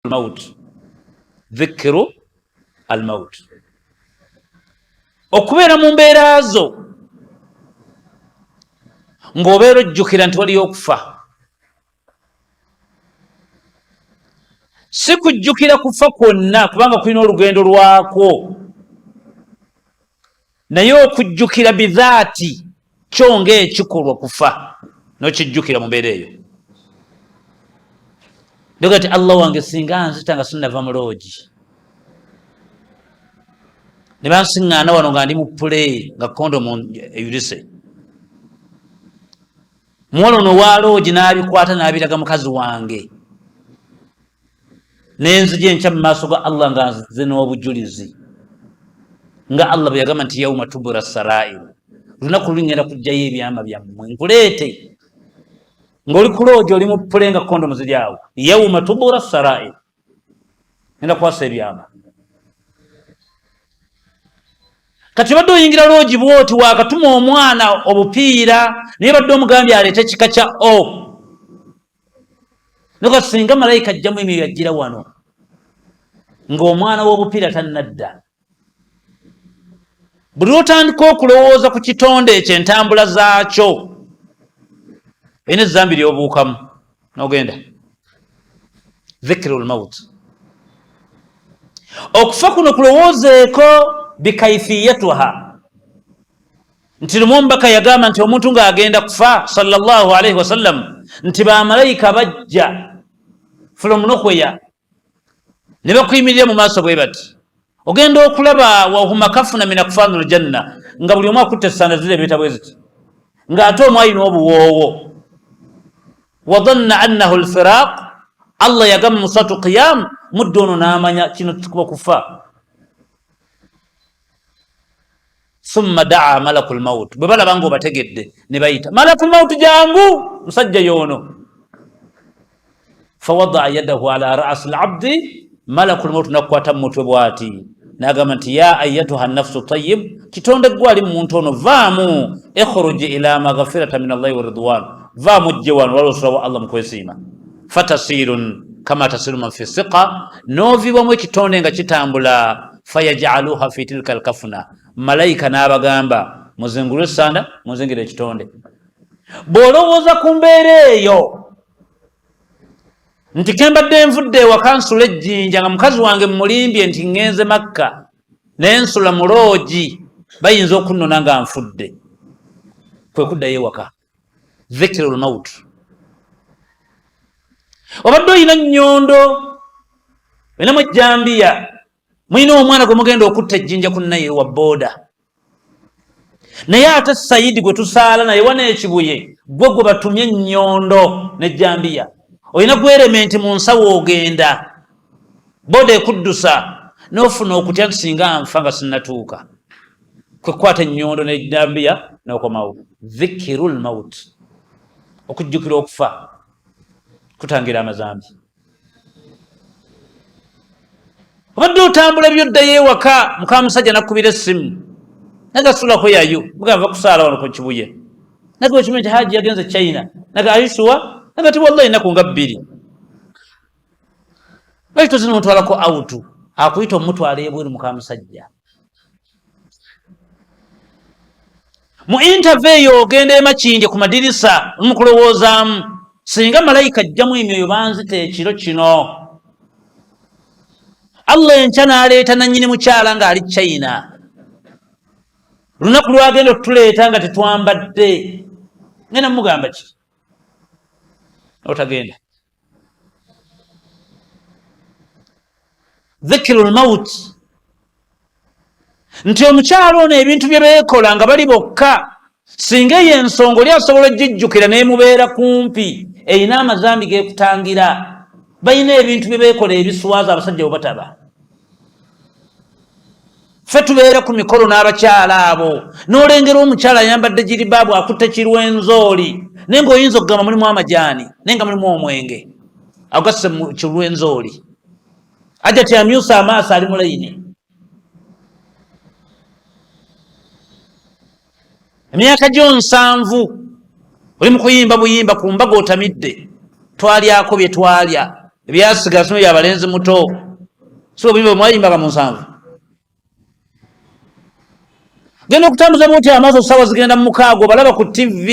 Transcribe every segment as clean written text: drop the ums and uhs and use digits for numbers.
الموت ذكر الموت okubeera mu mbeera zo ng'obeera ojjukira nti waliyo okufa, si kujjukira kufa kwonna kubanga kulina olugendo lwako, naye okujjukira bidhaati kyo ng'ekikolwa kufa n'okijjukira mu mbeera eyo. Ndoga ti Allah wange singa nzita nga sinnava mu loogi ne bansiŋŋaana wano nga ndi mu play nga kondomu eyulise, muwala ono wa loogi n'abikwata n'abiraga mukazi wange, n'enzija enkya mu maaso ga Allah nga nzize n'obujulizi nga Allah bwe yagamba nti yawma tubura sarairu, lunaku lungenda kujjayo ebyama byammwe nkuleete ng'oli ku loogi oli mu pule nga kondomu ziri awo, yawma tubura sarairu, ngenda kwasa ebyama. Kati badde oyingira loogi bwoti wakatuma omwana obupiira naye badde omugambye aleete kika kya O, noka singa malayika ajjamu emyo yajjira wano ng'omwana w'obupiira tannadda, buli lwotandika okulowooza ku kitonde ekyo entambula zaakyo erina ezzambi ly'obuukamu n'ogenda. Dhikru lmaut, okufa kuno kulowoozeeko bikaifiyatuha, nti lumu omubaka yagamba nti omuntu ng'agenda kufa sallallahu alaihi wasallam nti bamalayika bajja from nowhere ne bakuyimirira mu maaso bwe bati, ogenda okulaba wahuma kafuna min akfanul janna, nga buli omu akutte essanda zireebeeta bwe ziti, ng'ate omu alina obuwoowo. Wa dhanna annahu alfiraq, Allah yagamba mu suratu qiyam, muddo ono n'amanya kino kikuba kufa. Thumma daa malakul maut, bwe balaba nga obategedde ne bayita malakul maut, jangu musajja y'ono. Fawadaa yadahu ala ra'si al-abdi, malakul maut nakukwata mu mutwe bw'ati n'agamba nti ya ayyatuha nafsu tayyib, kitonde gwali mu muntu ono, vaamu ikhruji ila maghfirata min Allahi wa ridwan, vaamu jje wano walosula wa Allah mu kwesiima. Fatasirun kama tasiru man fi siqa, n'ovibwamu ekitonde nga kitambula. Fayajaluha fi tilka alkafuna, malayika n'abagamba muzingule essanda muzingire ekitonde. Bw'olowooza ku mbeera eyo nti kembadde nvudde ewaka nsula ejjinja nga mukazi wange mmulimbye nti ngenze Makka naye nsula mu loogi, bayinza okunnona nga nfudde, kwe kuddayo ewaka. Dhikru lmaut. Obadde oyina nnyondo, olinamu ejjambiya, mwina omwana gwe mugenda okutta ejjinja ku naye wa booda, naye ate Sayidi gwe tusaala naye wana ekibuye, gwe batumye ennyondo n'ejjambiya, olina gwerementi mu nsawo ogenda, booda ekuddusa n'ofuna okutya nti singa nfa nga sinnatuuka, kwe kukwata ennyondo n'ejjambiya n'okomawo. Dhikru lmaut, okujjukira okufa kutangira amazambi. Obadde otambula byoddayo ewaka, muka musajja nakubira essimu naga sulako yayo, mugamba kusaala wano ku kibuye, naga okimanyi nti Haji yagenze China, naga ayisuwa, naga ti wallahi ennaku nga 2 lwaki tozina omutwalako autu, akuyita omutwala ebweru muka musajja. Mu interview ogenda emakindye ku madirisa omukulowoozaamu, singa malayika ajjamu emyoyo banzita ekiro kino, Allah enkya n'aleeta nannyini mukyala ng'ali China, lunaku lwagenda otuleeta nga tetwambadde, ngenda mugamba ki? Otagenda. Dhikru lmaut, nti omukyala ono ebintu bye beekola nga bali bokka, singa eyo ensonga oli asobola ogijjukira n'emubeera kumpi, erina amazambi geekutangira. Balina ebintu bye beekola ebiswaza abasajja bwe bataba. Ffe tubeera ku mikolo n'abakyala abo, n'olengera omukyala ayambadde jiribaabu akutte kirwenzooli, naye ng'oyinza okugamba mulimu amajaani naye nga mulimu omwenge agasse mu kirwenzooli, ajja tyamyusa amaaso ali mu layini. Emyaka gyo 7 oli mu kuyimba buyimba ku mbaga otamidde, twalyako bye twalya, ebyasiga sino ya balenzi muto so bimwe mwayimbaga mu 7 genda okutambuza bwoti amaaso sawa zigenda mu mukaago balaba ku TV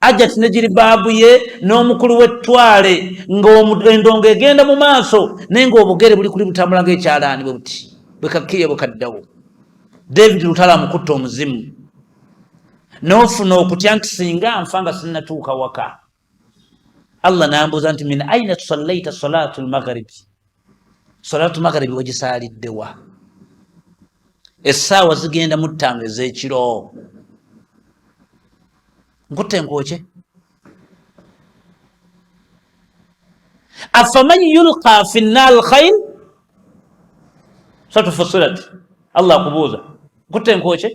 ajja tinejiri babu ye n'omukulu w'ettwale ng'endongo egenda mu maaso naye ng'obugere buli kuli butambula ng'ekyalaani bwe buti bwekakkirye bwekaddawo David Lutala amukutta omuzimu n'ofuna okutya nti singa nfa nga sinnatuuka waka Allah n'ambuuza nti min aina tusallaita salatu al-maghribi salatu maghribi wagisaaliddewa essaawa zigenda mu 5 ez'ekiro nkutte nkwoke afaman yulqa fi nnar alkhayr salatu fusilat Allah akubuuza nkutte nkwoke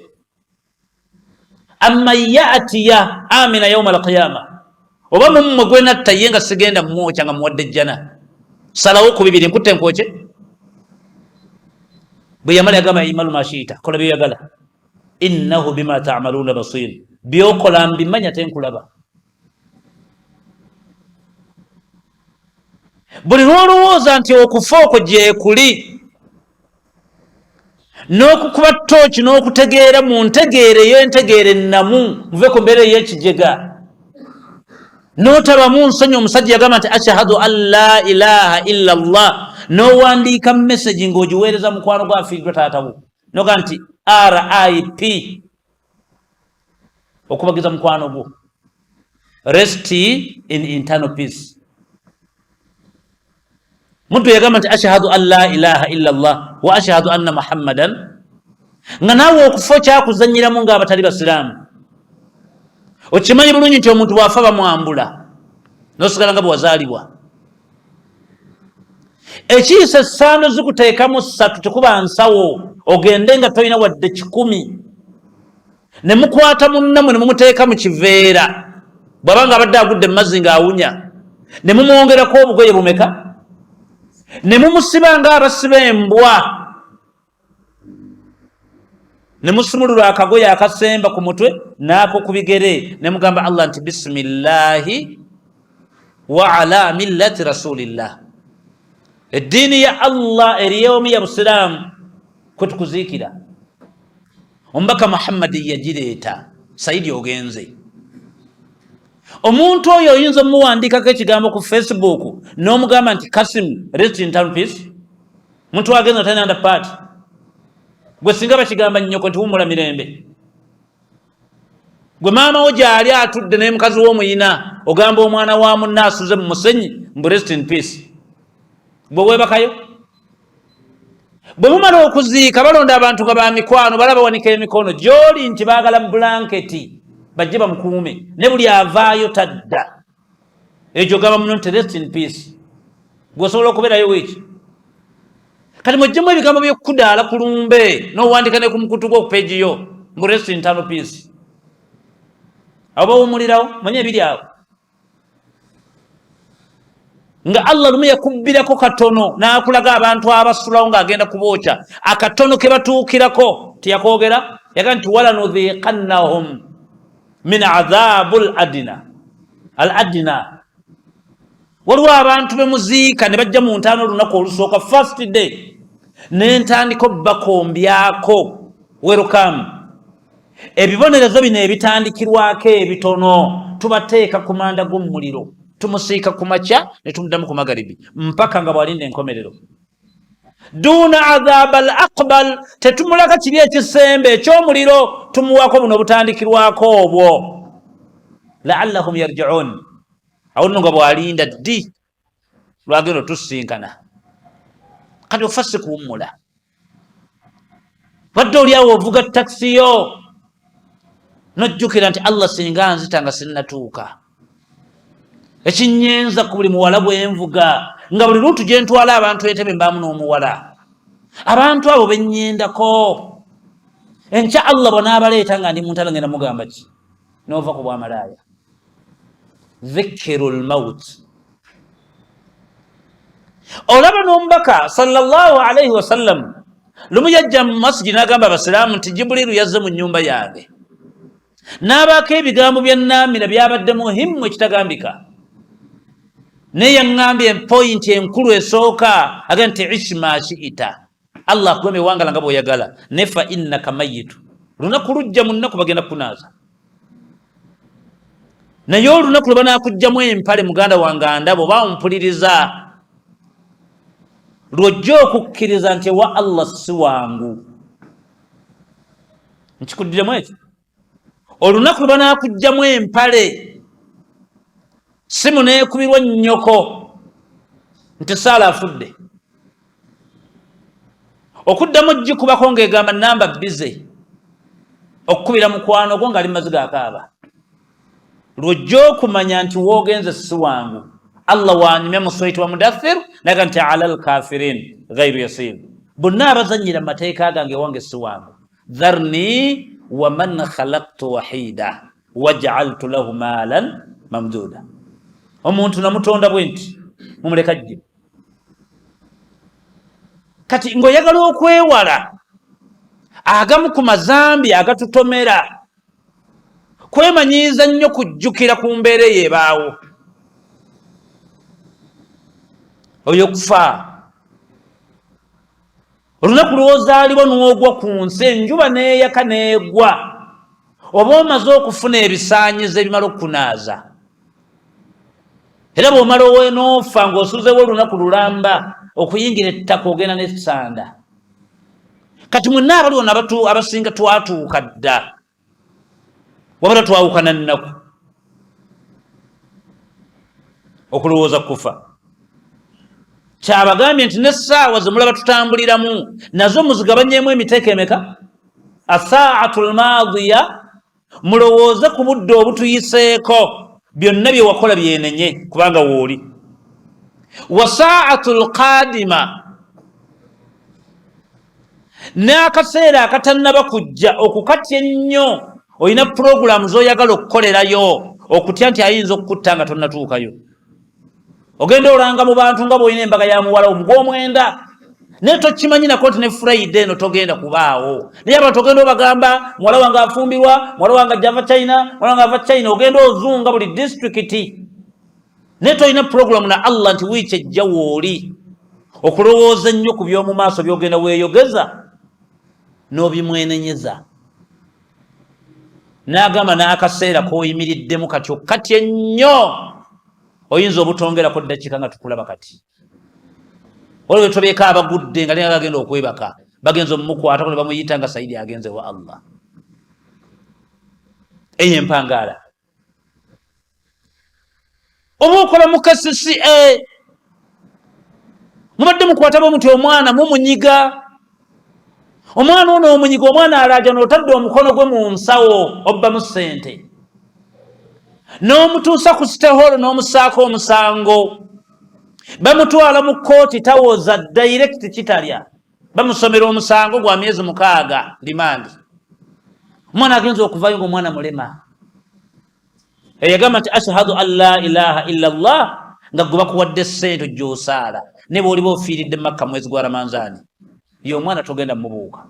amma ya'tiya amina yawma alqiyama oba mumwe gwe natta ye nga sigenda mmwokya nga muwadde jjana salawo ku bibiri nkutte nkwoke bwe yamala yagamba imalu mashita kola bye yagala innahu bima ta'maluna basir byokola mbimanya tenkulaba buli lwolowooza nti okufa okwo gye kuli n'okukuba tooki n'okutegeera mu ntegeere y'entegeere ennamu muve ku mbeera ey'ekijega n'otabamu nsonyi omusajja yagamba nti ashhadu an la ilaha illa allah n'owandiika message ng'ogiweereza mukwano gwafiiddwa taatawo noga nti RIP okubagiza mukwano gwo rest in internal peace muntu yagamba nti ashhadu an la ilaha illa allah wa ashhadu anna muhammadan nga naawe okufa kyakuzanyiramu ng'abatali basiraamu okimanyi bulungi nti omuntu bwafa bamwambula nosigala nga bwewazaalibwa ekiisa essaano zikuteekamu 3 tekuba nsawo ogende nga tolina wadde 10 ne mukwata munnammwe ne mumuteeka mu kiveera bw'aba nga abadde agudde mu mazzi ng'awunya ne mumwongerako obugoye bumeka ne mumusiba ng'abasiba embwa ne musumulula akagoye akasemba ku mutwe n'ako ku bigere ne mugamba Allah nti bisimillahi wa ala millati rasulillah eddiini ya Allah eriyomu ya busiraamu kwe tukuziikira omubaka Muhammadi yagireeta Saidi ogenze omuntu oyo oyinza omuwandiikako ekigambo ku Facebook n'omugamba nti Kasim rest in peace muntu agenza talina under party gwe singa bakigamba nnyoko nti wumula mirembe gwe maama wo gyali atudde naye mukazi w'omuyina ogamba omwana wa munne asuze mu musenyi mbu rest in peace bwe weebakayo bwe mumala okuziika balonda abantu nga bamikwano balaba wanika emikono gy'oli nti baagala mu blanketi bajje bamukuume ne buli avaayo tadda ekyo gamba muno nti rest in peace gweosobola okubeerayo weeki kati mwejjemu ebigambo by'okukudaala ku lumbe n'owandika ne ku mukutu gwo ku peegi yo mbu rest in peace abo bawumulirawo manye ebiri awo nga Allah lumu yakubbirako katono n'akulaga abantu abasulawo ng'agenda kubookya akatono ke batuukirako tiyakoogera yaga nti walanudhiqannahum min adhabul adina al adina waliwo abantu bemuziika ne bajja mu ntaano olunaku olusooka first day n'entandiko bakombyako welcome ebibonerezo bino ebitandikirwako ebitono tubateeka ku manda g'omuliro tumusiika ku makya ne tumuddamu ku magaribi mpaka nga bwalinda enkomerero duna adhab al aqbal tetumulaka kiri ekisembe eky'omuliro tumuwako buno obutandikirwako obwo laallahum yarji'un awo nno nga bwalinda ddi lwagenda tusinkana kati ofa si kuwummula wadde oli awo ovuga takisi yo nojjukira nti Allah singa nzita nga sinnatuuka ekinyenza ku buli muwala bwenvuga nga buli lutu gye ntwala abantu entebe mbaamu n'omuwala abantu abo bennyendako enkya Allah bw'anaabaleeta nga ndi muntala ngenda mugamba ki n'ova ku bwamalaaya dhikirul maut olaba n'omubaka sallallahu alaihi wasallam lumu yajja mu masjidi n'agamba abasiraamu nti Jibuliru yazze mu nnyumba yange n'abaako ebigambo bya naamira byabadde muhimu ekitagambika naye yaŋŋambye point enkulu esooka aga nti ishma shiita, Allah akuweme wangala nga bw'oyagala, ne fa innaka mayitu, lunaku lujja mu nnaku bagenda kunaaza. Naye olunaku lwe banaakugjamu empale muganda wange ndaba oba ompuliriza, lw'ojja okukkiriza nti wa Allah si wangu. Nkikuddiremu ekyo. Olunaku lwe banaakugjamu empale, simu neekubirwa nnyoko nti Saala afudde, okuddamu ogikubako ng'egamba namba bize, okukubira mukwano gwo ng'ali maziga akaaba. Lw'ojja okumanya nti woogenze si wangu. Allah wanyumya mu Surati wa Mudaththir naga nti alal kafirin ghairu yasir, bonna abazannyira mateeka gange wange si wangu. Dharni wa man khalaqtu wahida waj'altu lahu maalan mamduda. Omuntu namutonda bwe nti mumuleka jje. Kati ng'oyagala okwewala agamu ku mazambi agatutomera, kwemanyiiza nnyo kujjukira ku mbeera yeebaawo. Oyo kufa, olunaku lw'ozaalibwa n'ogwa ku nsi, enjuba n'eyaka n'egwa, oba omaze okufuna ebisaanyizo ebimala okukunaaza. Era bw'omala n'ofa ng'osuzewo olunaku lulamba okuyingira ettaka ogenda n'essanda. Kati mwenna abali wonna abasinga twatuuka dda, wabula twawukana nnaku okulowooza kufa. Kyabagambye nti n'essaawa ze mulaba tutambuliramu nazo muzigabanyeemu emiteeko emeka? Asaatul maadiya, mulowooze ku budde obutuyiseeko, byonna bye wakola byenenye kubanga wooli. Wa saatul qaadima, n'akaseera akatannaba kujja okukatya ennyo, olina puroguramu z'oyagala okukolerayo okutya nti ayinza okukutta nga tonnatuukayo. Ogenda olanga mu bantu nga bw'olina embaga ya muwala gw'omwenda, naye tokimanyi nako nti ne Friday eno togenda kubaawo. Naye abantu ogenda obagamba muwala wange afumbirwa, muwala wange ajja ava China, muwala wange ava China, ogenda ozunga buli disitulikiti. Naye tolina puroguramu na Allah nti wiiki ejja wooli, okulowooza ennyo ku by'omu maaso by'ogenda weeyogeza n'obimwenenyeza. N'agamba n'akaseera k'oyimiriddemu kati okkatya ennyo, oyinza obutongerako ddakiika nga tukulaba kati. Waliwo tobeeko abagudde nga naye agenda okwebaka, bagenza omumukwatako ne bamuyita nga Saidi agenze wa Allah. Eyo empangaala. Oba okola mukasisi, mubadde mukwata bomuti omwana mumunyiga, omwana ono omunyiga, omwana alaaja n'otadde omukono gwe mu nsawo obbamu ssente, n'omutuusa ku siteholo n'omusaako omusango, bamutwala mu kkooti tawooza direct kitalya, bamusomera omusango gwa myezi 6 limandi. Omwana agenza okuvayo ng'omwana mulema, eyagamba nti ashhadu an la ilaha illa Allah, nga gwe bakuwadde ssente gy'osaala, ne bw'oliba ofiiridde Makka mwezi gwa Ramanzaani, ye omwana togenda mubuuka.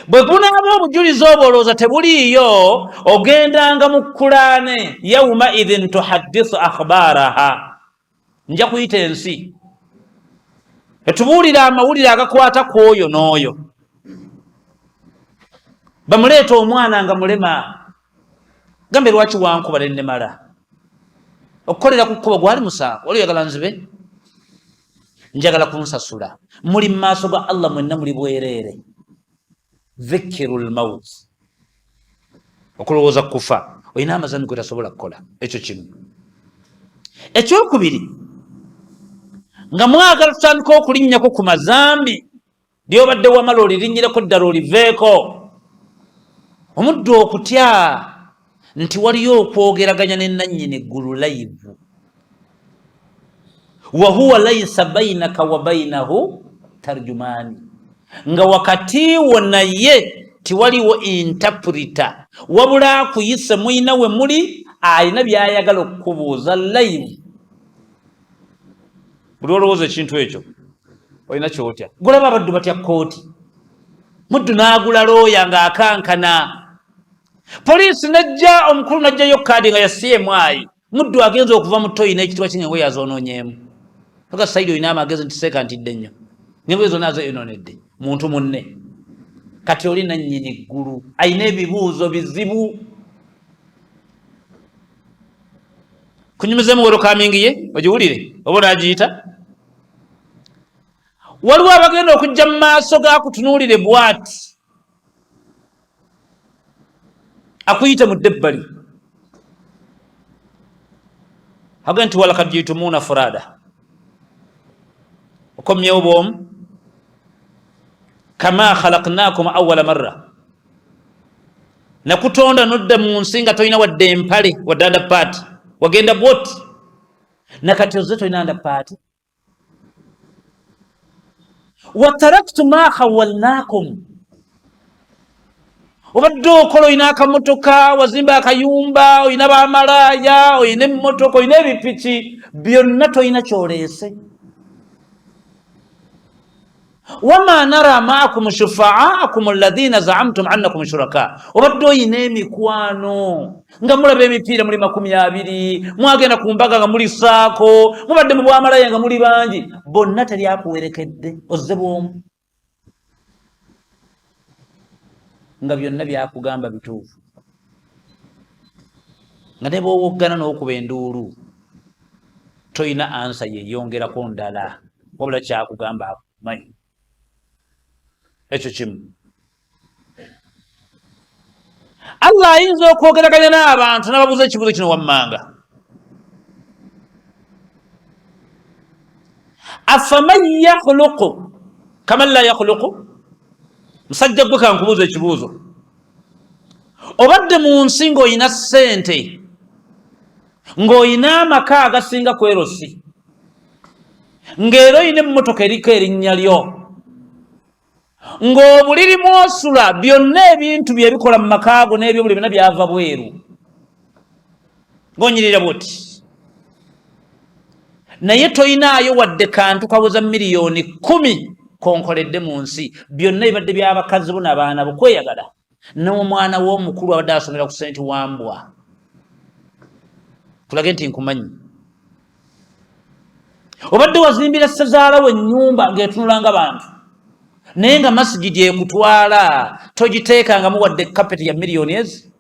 Bwe bunaaba obujulizi obwo olowooza tebuliiyo, ogendanga mu Kulaane, yawma idhin tuhaddithu akhbaaraha, nja kuyita ensi etubuulira amawulire agakwata ku oyo n'oyo. Bamuleeta omwana nga mulema, gambe lwaki wankuba ne nemala okukolera ku kkubo gwali musango, oli oyagala nzibe, njagala kunsasula. Muli mu maaso ga Allah mwenna muli bwereere. Dhikirul maut, okulowooza kufa, olina amazanyu gwe tasobola kukola. Ekyo kimu. Ekyokubiri, nga mwagala tutandika okulinnyako ku mazambi ly'obadde wamala olirinnyireko ddala oliveeko. Omuddu okutya nti waliyo okwogeraganya ne nannyini eggulu live, wa huwa laysa bainaka wa bainahu tarjumaani, nga wakati wo naye tiwaliwo interpreter, wabula akuyise muyina we muli alina by'ayagala okukubuuza live. Buli olowooza ekintu ekyo olina kyotya. Gulaba abaddu batya kkooti, muddu n'agula looya ng'akankana, Poliisi najja omukulu najjayo kaadi nga ya CMI muddu agenza okuva mu toyi n'ekitibwa kingengo yazoonoonyeemu toka Saidi oyina amagezi nti sekantidde nnyo ngengo ezo nazo yonoonedde muntu munne kati oli nannyini ggulu ayina ebibuuzo bizibu kunyumizeemu werokamingi ye ogiwulire oba onaagiyita waliwo abagenda okujja mu maaso gakutunuulire bwati akuyite mu ddebbali agenda nti walakad jitumuna furada okomyewo bwomu kama khalaqnakum awwala marra nakutonda nodda mu nsi nga tolina wadde empale wadde andapaati wagenda bwoti nakati ozze tolina andapaati wataraktu ma khawalnakum obadde okola oyina akamotoka wazimba akayumba oyina bamalaya oyina emmotoka oyina ebipiki byonna tolina kyoleese wama nara maakum shufa'akum alladhina za'amtum annakum shuraka obadde oyina emikwano nga mulaba emipiira muli 20 mwagenda ku mbaga nga muli saako mubadde mu bwamalaya nga muli bangi bonna teri akuwerekedde ozze bwomu nga byonna byakugamba bituufu nga ne bwowoggana n'okuba enduulu toyina ansa yeyongerako ndala wabula kyakugamba akumanyi ekyo kimu Allah ayinza okwogeraganya n'abantu n'ababuuza ekibuuzo kino wammanga afaman yakhluqu kaman la yakhluqu musajja gwe kankubuuza ekibuuzo obadde mu nsi ng'oyina ssente ng'oyina amaka agasinga ku erosi ng'era oyina emmotoka eriko erinnya lyo ng'obuliri mwosula byonna ebintu bye bikola mu makaago n'ebyobuli byonna byava bweru ng'onyirira bwoti naye toyinaayo wadde kantu kabuza miliyoni 10 konkoledde mu nsi byonna ebadde by'abakazi bo n'abaana bo kweyagala n'omwana w'omukulu abadde asomera ku St. Wambwa tulage nti nkumanyi obadde wazimbira ssezaalawo ennyumba ng'etunulanga bantu naye nga masigidi ekutwala togiteekangamu wadde kapeti ya miliyoni ezi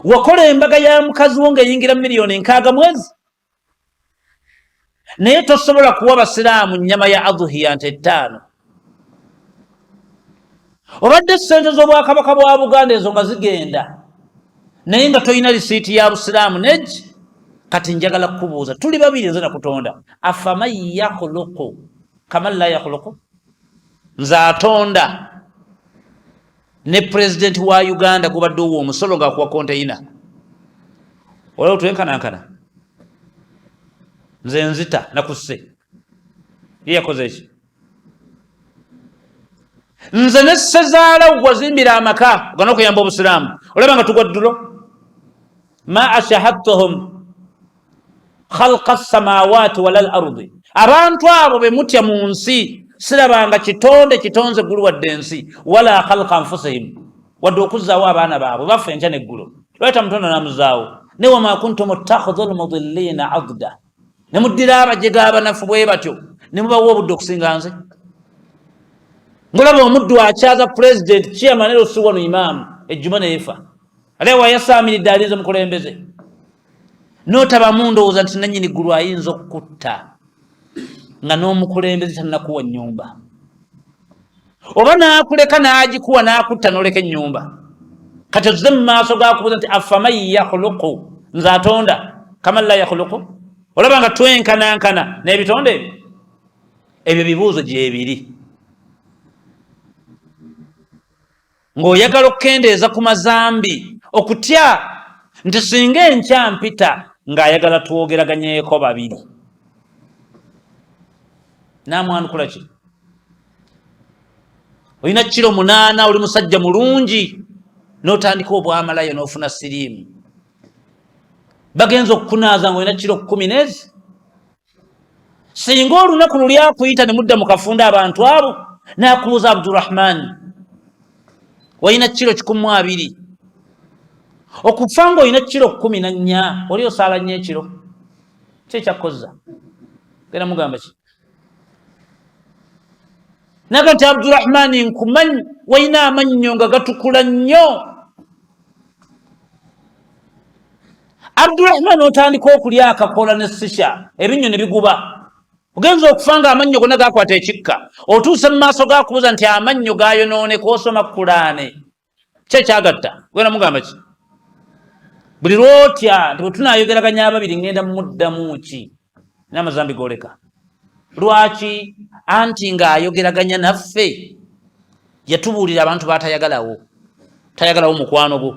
wakola embaga ya mukazi wo ng'eyingira miliyoni 6 mwezi naye tosobola kuwa basiraamu nnyama ya adhuhiya nte 5 obadde ssente z'obwakabaka bwa Buganda ezo nga zigenda naye nga toyina lisiiti ya busiraamu neji kati njagala kukubuuza tuli babiri nze nakutonda afaman yakhluqu kaman la yakhluqu nze atonda ne pulezidenti wa Uganda gubadde owo omusolo ng'akuwa konteyina olwo twenkanankana nze nzita nakusse ye yakoze eki nze ne ssezaalawo gwazimbira amaka ogana okuyamba obusiraamu olaba nga tugwa ddulo ma ashahadtuhum khalqa samawati wala al-ardi abantu abo be mutya mu nsi sirabanga kitonde kitonze eggulu wadde ensi wala khalqa anfusihim wadde okuzzaawo abaana baabwe baffe enkya neggulu lweta mutonda namuzaawo ne wama kuntum muttakhidhu almudillina adda ne muddira abajega abanafu bwe batyo ne mubawa obudde okusinga nze ngolaba omuddu akyaza president chairman ero si wano imaamu ejjuma neefa ate wayasaamiridde alinze mukulembeze n'otabamu ndowooza nti nannyini ggulu ayinza okukutta nga n'omukulembeze tannakuwa nnyumba oba n'akuleka n'agikuwa n'akutta n'oleka ennyumba kati ozze mu maaso g'akubuuza nti afaman yakhluqu nze atonda kaman la yakhluqu olaba nga twenkanankana n'ebitonde ebyo bibuuzo gyebiri ng'oyagala okukendeeza ku mazambi okutya nti singa enkyampita ng'ayagala twogeraganyeeko babiri namwanukula ki olina kiro 8 oli musajja mulungi n'otandika obwamalaya n'ofuna siriimu bagenza okukunaaza ng'olina kiro 10 n'ezi singa olunaku luli akuyita ne mudda mu kafunda abantu abo n'akubuuza Abdurrahman walina kiro 12 okufa ng'olina kiro 14 oli osaala nnyo ekiro kyekyakozza genda mugamba ki naga nti Abdurrahmani nkumanyi walina amannyo nga gatukula nnyo. Abdurrahmani otandika okulya akakola ne sisha ebinnyo ne biguba ogenza okufa nga amannyo gonna gakwata ekikka otuuse mu maaso gakubuuza nti amannyo gayonoone kwosoma Kulaane kyekyagatta gwena mugamba ki buli lwotya nti bwe tunaayogeraganya ababiri ngenda muddamu ki n'amazambi goleka lwaki anti ng'ayogeraganya naffe yatubuulira abantu batayagalawo tayagalawo mukwano gwo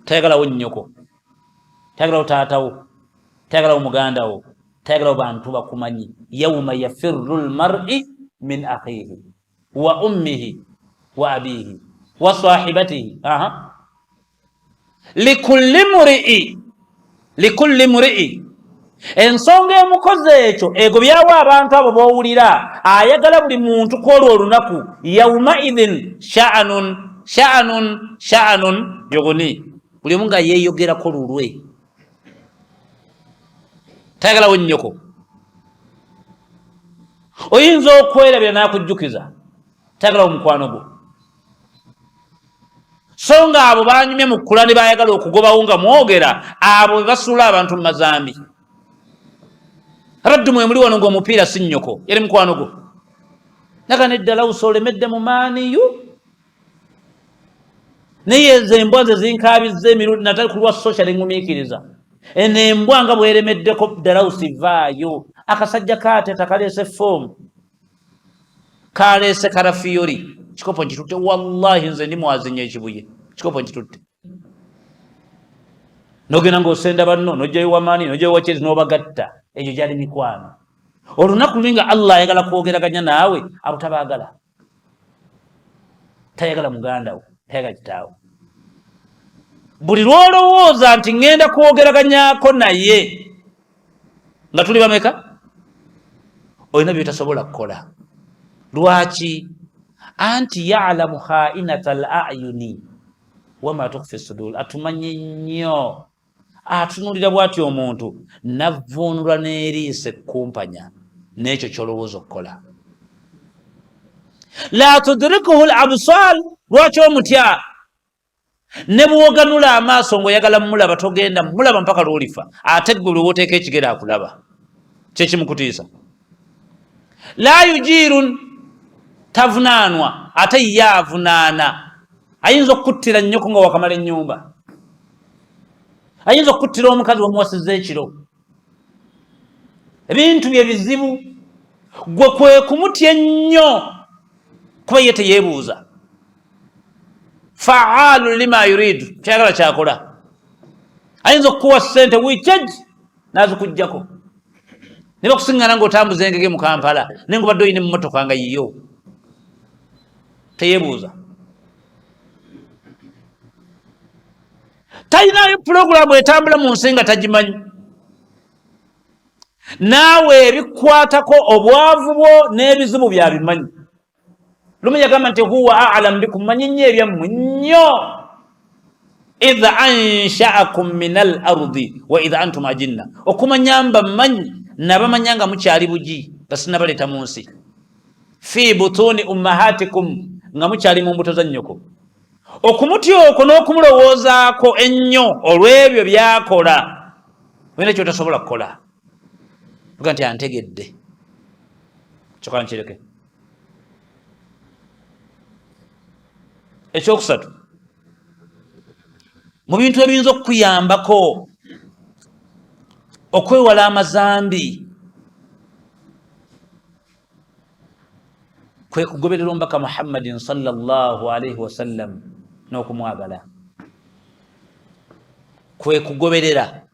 tayagalawo nnyoko tayagalawo taatawo tayagalawo mugandawo tayagalawo bantu bakumanyi yawma yafirru lmar'i min akhihi wa ummihi wa abihi wa sahibatihi likulli muri'i ensonga emukoze ekyo egobyawo abantu abo bowulira ayagala buli muntu kwolwo olunaku yauma idhin sha'anun yogoni buli omu nga yeeyogerako lulwe tayagalawo nnyoko oyinza okwerabira n'akujjukiza tayagalawo mukwano gwo so nga abo banyumye mu Kulaani bayagala okugobawo nga mwogera abo basuula abantu mu mazambi raddu mwe muli wano ng'omupiira si nnyoko yali mukwano gwo naga neddala usolemedde mu maaniyu naye ezo embwa ze zinkabizza emirundi natali ku lwa social engumiikiriza eno embwa nga bweremeddeko dalawusi vaayo akasajja kaateta kaleese foomu kaleese karafiyori kikopo nkitutte wallahi nze ndi mwazinya ekibuye kikopo nkitutte nogenda ng'osenda banno nojjayo wamaani nojjayo wakyezi n'obagatta ekyo gyali mikwano olunaku luli nga Allah ayagala kwogeraganya naawe abo tabaagala tayagala mugandawo tayagala kitaawo buli lwolowooza nti ŋŋenda kwogeraganyako naye nga tuli bameka olina byetasobola kukola lwaki anti ya'lamu kha'inata al-a'yuni wama tukhfi sudur atumanyi nnyo atunulira bw'atyo omuntu navvuunula n'eriisa ekkumpanya n'ekyo ky'olowooza okukola la tudrikuhu al-absar lwaki omutya ne bw'oganula amaaso ng'oyagala mulaba togenda mulaba mpaka lw'olifa ate ggwe lw'oteeka ekigere akulaba kyekimukutiisa la yujirun tavunaanwa ate ye avunaana ayinza okukuttira nnyoko nga wakamala ennyumba ayinza okukuttira omukazi wamuwasizza ekiro ebintu bye bizibu gwe kwe kumutya ennyo kuba ye teyeebuuza fa'aalu lima yuridu kyagala kyakola ayinza okukuwa ssente wiikyagi naazikuggyako ne bakusiŋŋana ng'otambuza engege mu Kampala naye ngobadde oyina emmotoka nga yiyo teyeebuuza talinayo pulogulaamu etambula mu nsi nga tagimanyi naawe ebikwatako obwavu bwo n'ebizibu byabimanyi lumu yagamba nti huwa a'lamu bikum manyi nnyo ebyammwe nnyo idh ansha'akum min al-ardi wa idh antum ajinna okumanya mba mmanyi nabamanya nga mukyali bugi basinabaleeta mu nsi fi butuni ummahatikum nga mukyali mu mbuto za nnyoko okumutya okwo n'okumulowoozaako ennyo olw'ebyo byakola olina kyotasobola kukola uga nti antegedde kyokola nkireke ekyokusatu mu bintu ebiyinza okukuyambako okwewala amazambi kwe kugoberera omubaka Muhammadin sallallahu alaihi wasallam n'okumwagala kwe kugoberera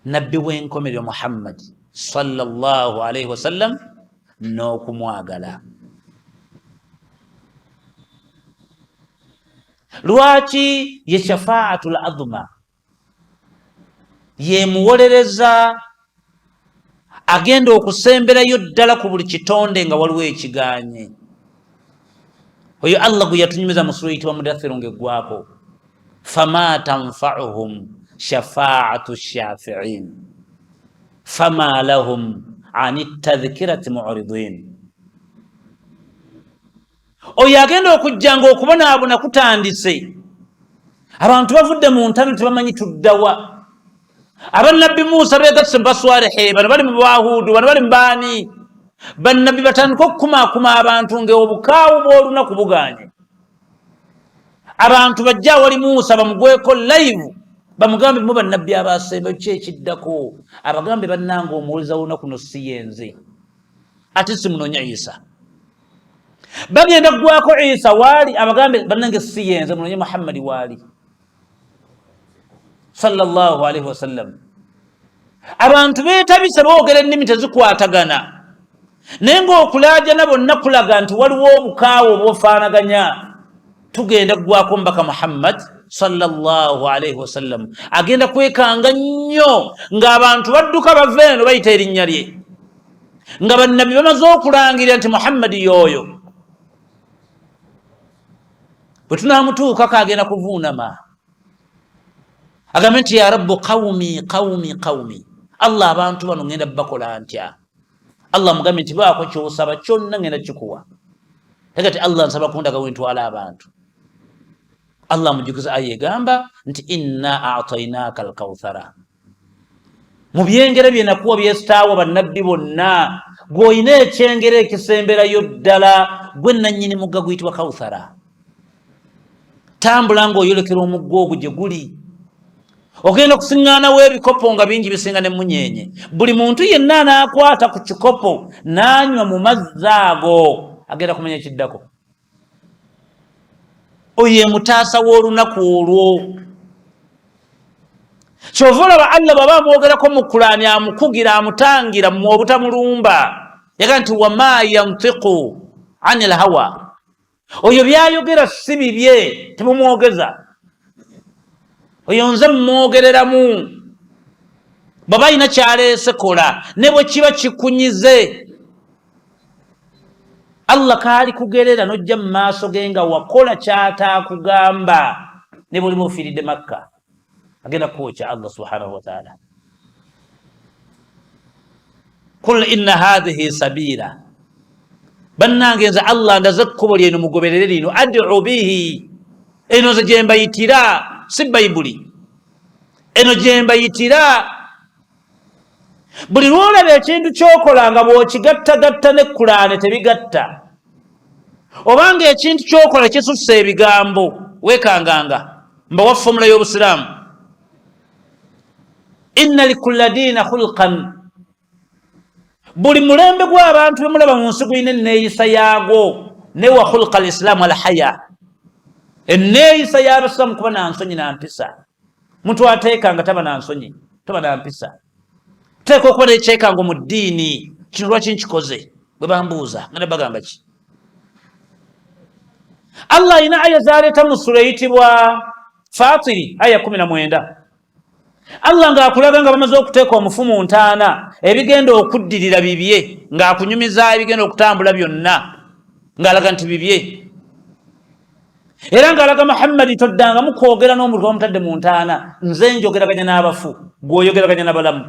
nabbi w'enkomerero Muhammad sallallahu alaihi wasallam n'okumwagala lwaki ye shafaatul adhma yemuwolereza agenda okusemberayo ddala ku buli kitonde nga waliwo ekiganye oyo Allah gwe yatunyumiza mu sura eyitibwa Mudaththir ng'eggwako fama tanfa'uhum shafa'atu shafi'in fama lahum ani tadhkirati mu'ridin. Oyo agenda okujjanga okubonaabona kutandise, abantu bavudde mu ntalo tebamanyi tuddawa. Abannabbi Musa beegasse mu baswalihi, bano bali mu bahudu, bano bali mu baani, bannabbi batandika okukumaakuma abantu ng'obukaawu bw'olunaku buganye. Abantu bajja wali Musa bamugweko live bamugambe mu bannabbi abasembe ki ekiddako, abagambe bannanga omuwuliza w'olunaku no si yenze ate simunonya Isa. Bagenda gwako Isa waali, abagambe bannange si yenze munonye Muhammadi waali sallallahu alaihi wasallam. Abantu beetabise boogera ennimi tezikwatagana, naye ng'okulaajana bonna kulaga nti waliwo obukaawo obwofaanaganya. Tugenda gwako mbaka Muhammad sallallahu alaihi wasallam agenda kwekanga nnyo ng'abantu badduka bava eno bayita erinnya lye, nga bannabbi bamaze okulangira nti Muhammadi y'oyo. Bwe tunaamutuukako agenda kuvuunama agambe nti ya rabbu qawmi qawmi qawmi, Allah abantu bano ngenda bakola ntya? Allah mugambe nti baako kyosaba kyonna ngenda kikuwa. Tegati Allah nsaba kundaga wentwala abantu. Allah mujukiza aya egamba nti inna a'tainaka al-kawthara. Mu byengere bye nakuwa byesitaawo bannabbi bonna, gw'olina ekyengere ekisemberayo ddala, gwe nannyini mugga guyitibwa Kawthara. Tambula ng'oyolekera omugga ogwo gye guli. Ogenda okusiŋŋaanawo ebikopo nga bingi bisinga ne munyenye. Buli muntu yenna anaakwata ku kikopo n'anywa mu mazzi ago agenda kumanya ekiddako. Oyo ye mutaasa w'olunaku olwo. Kyova olaba Allah baba amwogerako mu Qur'ani amukugira amutangira mu obutamulumba. Yaga nti wama yantiqu anil hawa. Oyo byayogera si bibye, temumwogeza. Oyo nze mmwogereramu. Baba alina kyaleese kola, ne bwe kiba kikunyize. Allah kaali kugerera n'ojja mu maaso ge nga wakola ky'ataakugamba, ne bwe olimu ofiiridde Makka. Agenda kwokya Allah subhanahu wa ta'ala. Kul inna hadhihi sabila, bannange nze Allah ndaze ekkubo lyeno mugoberere lino, ad'u bihi, eno nze gye mbayitira, si Bayibuli, eno gye mbayitira. Buli lwolaba ekintu ky'okola nga bw'okigattagatta ne Qur'ani tebigatta, obanga ekintu ky'okola kisusse ebigambo, weekanganga mbawa fomula y'Obusiraamu. Inna likulla diina khulqan, buli mulembe gw'abantu be mulaba mu nsi gulina enneeyisa yaagwo, ne wa khulqa al-islaamu al-haya, enneeyisa y'Abasiraamu kuba na nsonyi na mpisa. Muntu ateekanga taba na nsonyi, taba na mpisa. Teeka okuba n'ekyekango mu ddiini, kino lwaki nkikoze? Bwe bambuuza nga ne bagamba ki? Allah alina aya zaleeta mu sura eyitibwa Faatiri, aya 19. Allah ng'akulaga nga bamaze okuteeka omufu mu ntaana, ebigenda okuddirira bibye, ng'akunyumiza ebigenda okutambula byonna, ng'alaga nti bibye. Era ng'alaga Muhammadi toddangamu kwogera n'omuntu omutadde mu ntaana, nze njogeraganya n'abafu, gw'oyogeraganya n'abalamu.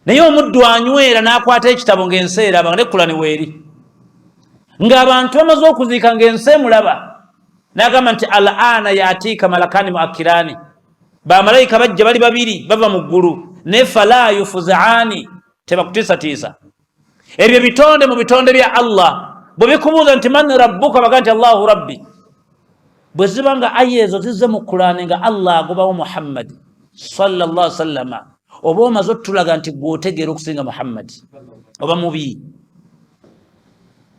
Naye omuddu anywera n'akwata ekitabo ng'ensi eraba, nga ne Qur'ani weeri, ng'abantu bamaze okuziika ng'ensi emulaba, n'agamba nti al-aana yatiika malakani muakkiraani, bamalayika bajja bali babiri bava mu ggulu, ne fala yufuzaani, tebakutiisatiisa. Ebyo bitonde mu bitonde bya Allah. Bwe bikubuuza nti man rabbuka, baga nti Allahu rabbi. Bwe ziba nga aya ezo zizze mu Qur'ani nga Allah agobawo Muhammadi sallallahu alaihi wasallama, oba omaze otulaga nti gw'otegeera okusinga Muhammadi, oba mubi,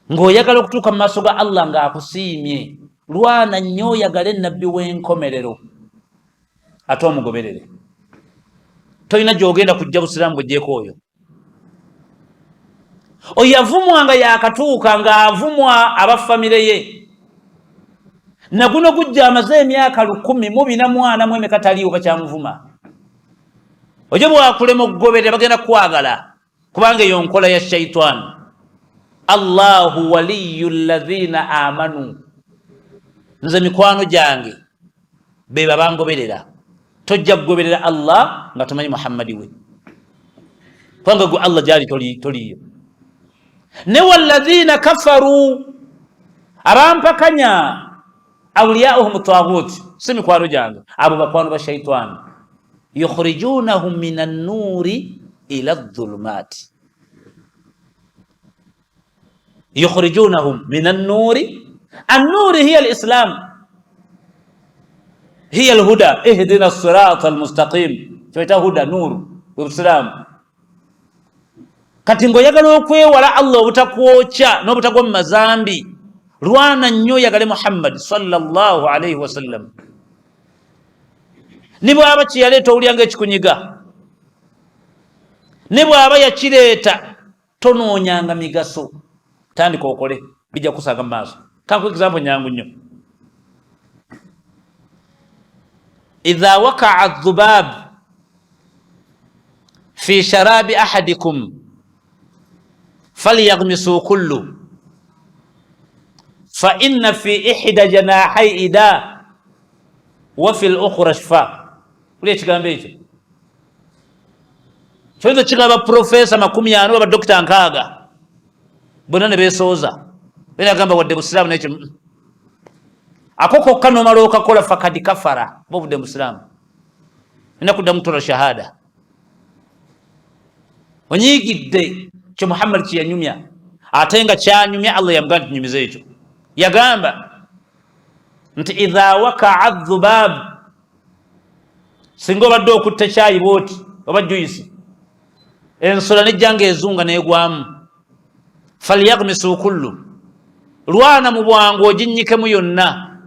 ng'oyagala okutuuka mu maaso ga Allah ng'akusiimye. Lwana nnyo oyagale nnabbi w'enkomerero ate omugoberere. Tolina gy'ogenda kujja Busiraamu bw'ojjeeko oyo. Oyo yavumwanga yakatuuka ng'avumwa abafamire ye. Na guno gujja amaze emyaka 140 emeka taliiwo bakyamuvuma. Ojo bwakulema okugoberera bagenda kwagala, kubanga eyo nkola ya shaitan. Allahu waliyyu alladhina amanu, nze mikwano gyange be babangoberera tojja kugoberera Allah nga tomanyi Muhammadi we kubanga gwe Allah gyali toliyo ne walladhina kafaru abampakanya awliyauhum taghut si mikwano gyange abo bakwano ba shaitani yukhrijunahum minan nuri ila adh-dhulumati yukhrijunahum minan nuri an-nuri hiya al-islam hiya al-huda ihdina as-sirata al-mustaqim tuita huda nuru islam kati ngoyagala okwewala Allah obutakwocha n'obutagwa mu mazambi lwana nnyo yagale Muhammad sallallahu alayhi wasallam ni bwaba kiyaleeta owulyanga ekikunyiga ne bwaba yakireeta tonoonyanga migaso tandika okole bijja kusanga mu maaso kanku example nyangu nnyo idha waqa'a adh-dhubab fi sharabi ahadikum falyaghmisu kullu fa inna fi ihda janahi ida wa fi al-ukhra shifa ule kigambo ekyo kyozo kigamba profesa 40 aba dokita nkaaga bonna ne beesooza bena gamba wadde busiraamu nekyo akoko kano maloka kola fakadi kafara bobudde musiraamu ina kudda mutola shahada onyigidde kyo Muhammad kiyanyumya atenga kyanyumya Allah yamugamba nyumize ekyo yagamba nti idha waqa'a adh-dhubab singo badde okutte kyayi boti oba juice ensula nejjanga ezunga negwamu falyaghmisu kullu lwana mu bwangu oginnyikemu yonna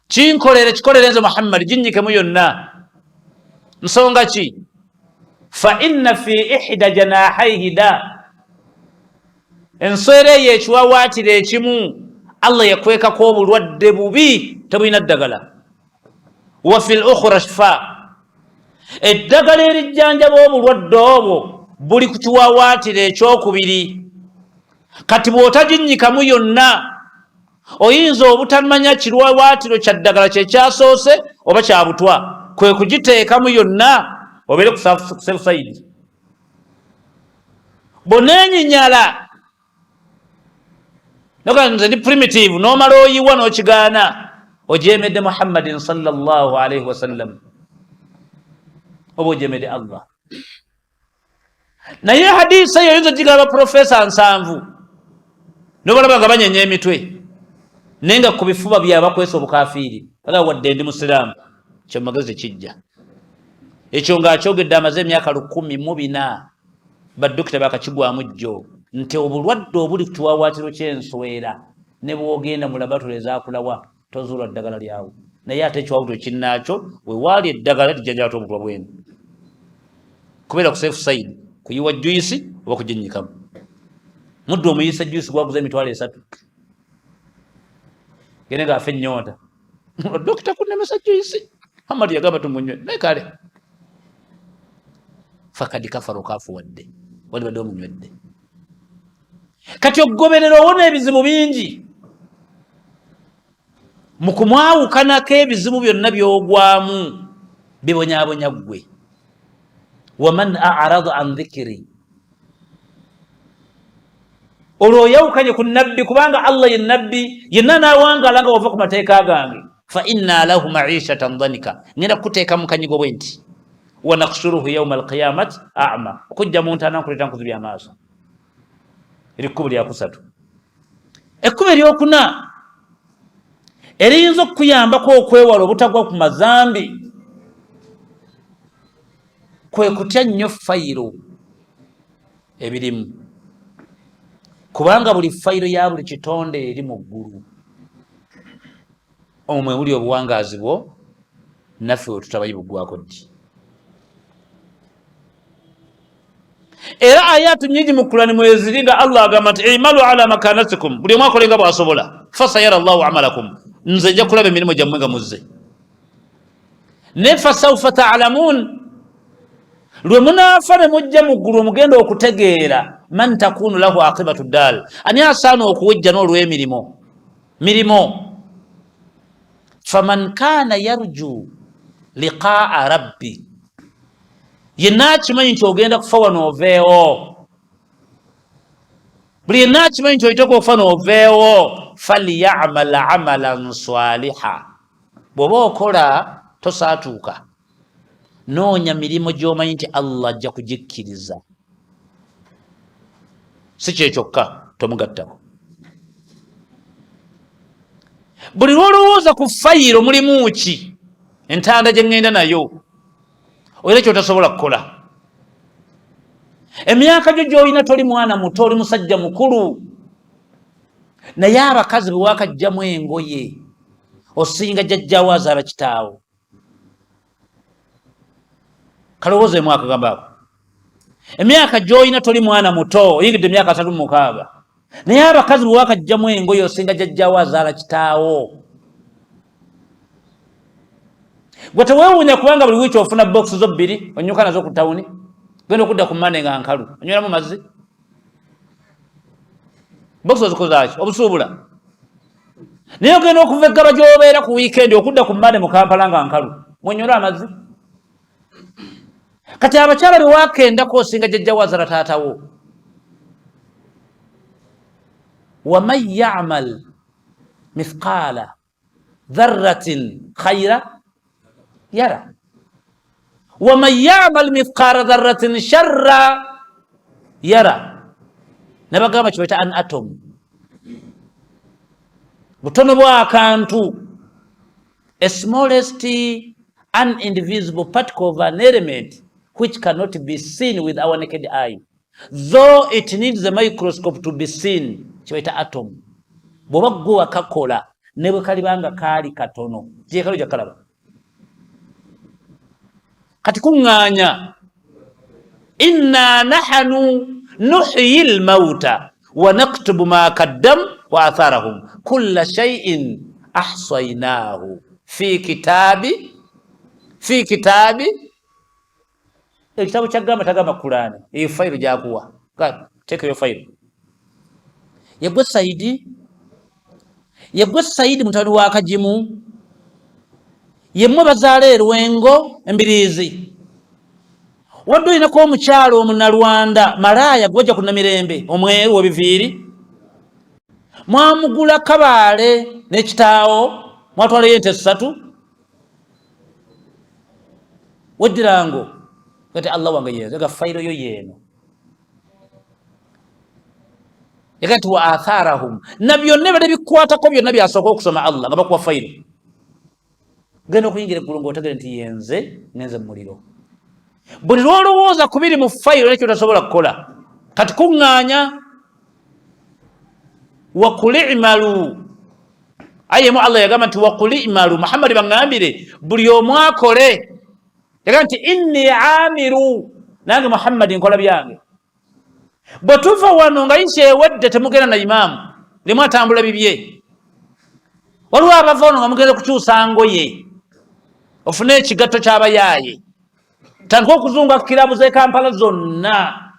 kikolere nze Muhammad ginnyikemu yonna nsonga ki fa inna fi ihda janahayhi da enswera eyo ekiwawaatira ekimu Allah yakwekako obulwadde bubi tebulina ddagala wa fil ukhra shifa eddagala erijjanjaba obulwadde obwo buli ku kiwawaatira ekyokubiri kati bw'otaginnyikamu yonna oyinza obutamanya kiwawaatiro kya ddagala kyekyasoose oba kyabutwa kwe kugiteekamu yonna obeere ku self-side bw'oneenyinyala noga nze ndi primitive n'omala oyiwa n'okigaana ojeemedde Muhammadin sallallahu alayhi wasallam oba ojeemedde Allah naye hadisi eyo oyinza gigamba profesa 7 nobalaba nga banyenya emitwe naye nga ku bifuba byaba bakwesa obukafiiri aga wadde ndi musiraamu kyo magezi kijja ekyo ng'akyogedde amaze emyaka 14 baddokita bakakigwamu jjo nti obulwadde obuli ku kiwawaatiro ky'enswera ne bwogenda mu laboratory ezakulawa tozuula ddagala lyawo naye ate ekiwawaatiro kinnaakyo wewaali eddagala lijjanjaba obutwa bwenu kubeera ku safe side kuyiwa juice oba kuginnyikamu muddu omuyisa juice gwaguza emitwalo 3 gene ng'afa ennyonta dokita kunnemesa juice Muhammad yagamba tumunywe naye kale fakadi kafara okafuwadde wali badde omunywedde kati okugoberera owona ebizibu bingi mu kumwawukanako ebizibu byonna byogwamu bibonyaabonya ggwe waman a'rada an dhikri olwo oyawukanye ku nabbi kubanga Allah ye nabbi yenna naawangala nga wava ku mateeka gange fa inna lahu ma'ishatan dhanika ngenda kuteeka mu kanyigo bwe nti wa nakhshuruhu yawma alqiyamati a'ma okujja mu ntaana nkuleta nkuzibya amaaso erikkubo lyakusatu ekkubo eryokuna eriyinza okuyambako okwewala obutagwa ku mazambi kwe kutya nnyo fayiro ebirimu kubanga buli fayiro ya buli kitonde eri mu ggulu omwe buli obuwangaazi bwo naffe we tutabayi buggwako ddi era ayatu nyingi mu Qur'ani mweziri nga Allah agamba nti imalu ala makanatikum buli omu akolenga bw'asobola fasayara Allahu amalakum nze nja kulaba emirimu gyammwe nga muzze ne fasawfa ta'lamun lwe munaafa ne mujja mu ggulu mugenda okutegeera man takunu lahu aqibatu ddal ani asaana okuwejja n'olw'emirimo mirimo faman kana yarju liqaa rabbi, yenna akimanyi nti ogenda kufa wano oveewo, buli yenna akimanyi nti oiteeka okufa nooveewo, falyamal amalan swaliha, bw'oba okola tosaatuuka, noonya mirimu gy'omanyi nti Allah ajja kugikkiriza, si kyekyokka tomugattako. Buli lwolowooza ku fayiro mulimu ki, entanda gye ŋŋenda nayo, era kyotasobola kukola. Emyaka gyo gy'olina toli mwana muto, oli musajja mukulu, naye abakazi bwe waakajjamu engoye osinga jjajjaawo azaala kitaawo. Kalowoozeemu akagamba ako. Emyaka gy'olina toli mwana muto, oyingidde emyaka 36, naye abakazi bwe waakajjamu engoye osinga jjajjaawo azaala kitaawo. Gwe teweewuunya kubanga buli wiiki ofuna box zo 2 onyuka nazo ku tawuni, genda okudda ku Mande nga nkalu, onyweramu mazzi. Box ozikozaaki? Obusuubula. Naye ogenda okuva eggaba gy'obeera ku wiikendi okudda ku Mande mu Kampala nga nkalu, mwenywera amazzi. Kati abakyala bwe waakendako osinga jjajjawo azaala taatawo. waman yamal mithqala dharratin khayra yara waman yamal mithqala dharratin sharra yara. Nabagamba kibaita an atom, butono bw'akantu, a smallest unindivisible particle of an element which cannot be seen with our naked eye, though it needs a microscope to be seen. Kibaita atom. Bw'oba gwe wakakola ne bwe kalibanga kaali katono, gye kalo jakalaba. Kati kuŋŋaanya, inna nahnu nuhyi al-mauta wa naktubu ma qaddam wa atharahum kulla shay'in ahsaynahu fi kitabi. Ekitabo kyagamba tagamba Kurani, eyo fayiro gyakuwa, teeka eyo fayiro. Yegwe Saidi mutabani wa Kajimu, yemmwe bazaala Erwengo Embiriizi. Wadde olinako omukyalo omunalwanda malaaya gwojja ku Namirembe omweru webiviiri, mwamugula Kabaale n'ekitaawo, mwatwalayo ente 3, weddirango kati Allah wange yenze ga fayiro yo yeeno yakati wa atharahum, na byonna bale bikwatako byonna byasooka okusoma Allah nga bakuwa fayiro. Genda okuyingira eggulu ng'otegere nti yenze ngenze mu muliro. Buli lwolowooza ku biri mu fayiro nekyo tasobola kukola. Kati kuŋŋaanya, wakul i'malu, ayemu Allah yagamba nti wakul i'malu, Muhammad baŋŋambire buli omu akole. Yagamba nti inni amiru, nange Muhammad nkola byange. Bwe tuva wano nga yikyewedde temugenda na imaamu, limu atambula bibye. Waliwo abava wano nga mugenda kukyusa ngoye, ofune ekigatto ky'abayaaye, tandika okuzunga ku kirabu z'e Kampala zonna,